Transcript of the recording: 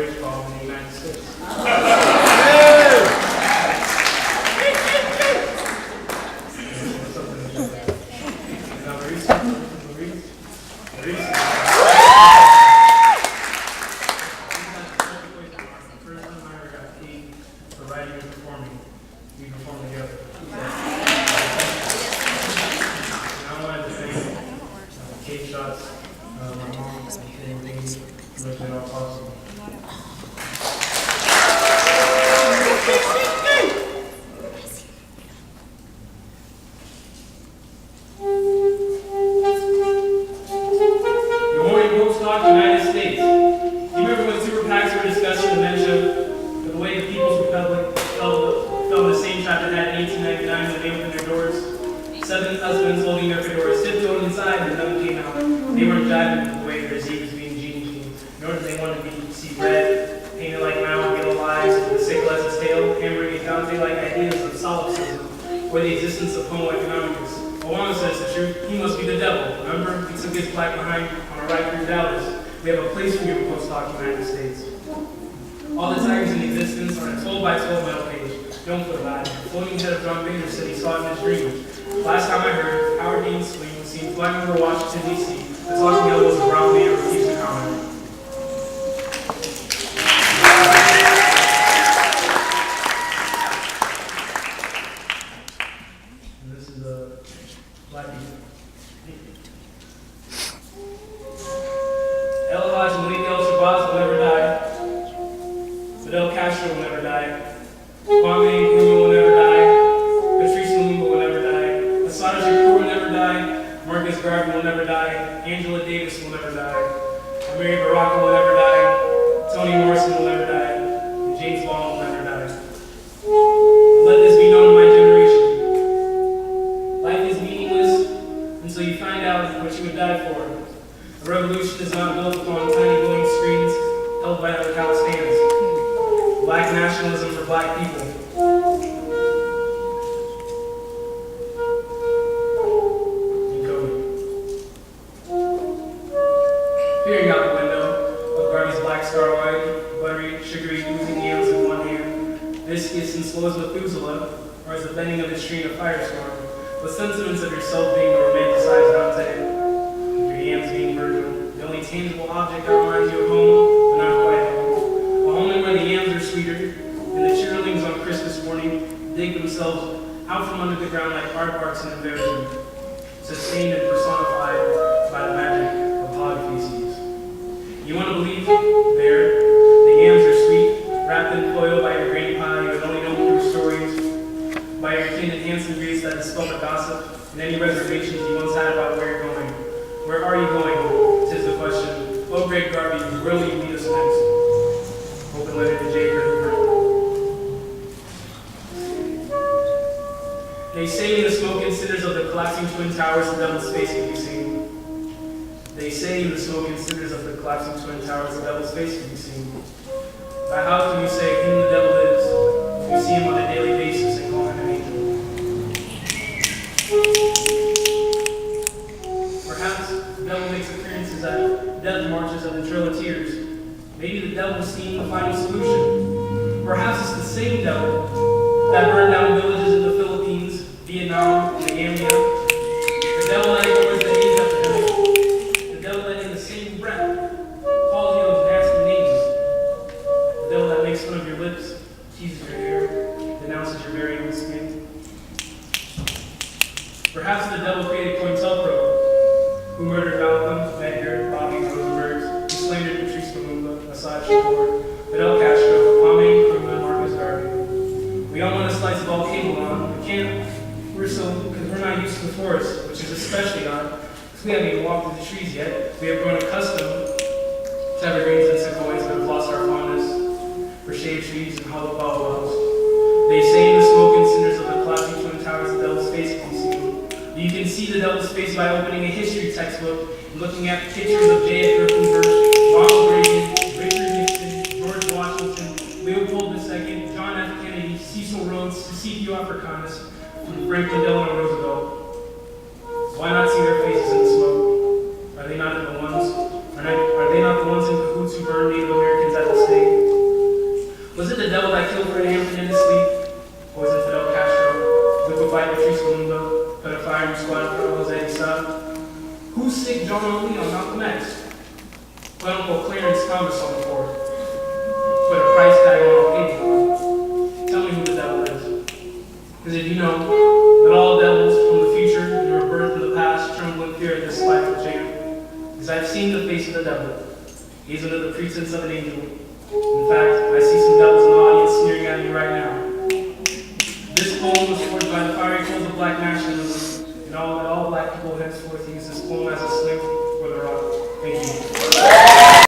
rage problem in the United States. Are they not the ones in cahoots who burned Native Americans at the stake? stick John L. Lee on Malcolm X? Put Uncle Clarence Thomas on the board. Put a price tag on all people. Tell me who the devil is. Because if you know that all devils from the future and your birth in the past tremble in fear of this life of jam. Because I've seen the face of the devil. He is under the pretense of an angel. In fact, I see some devils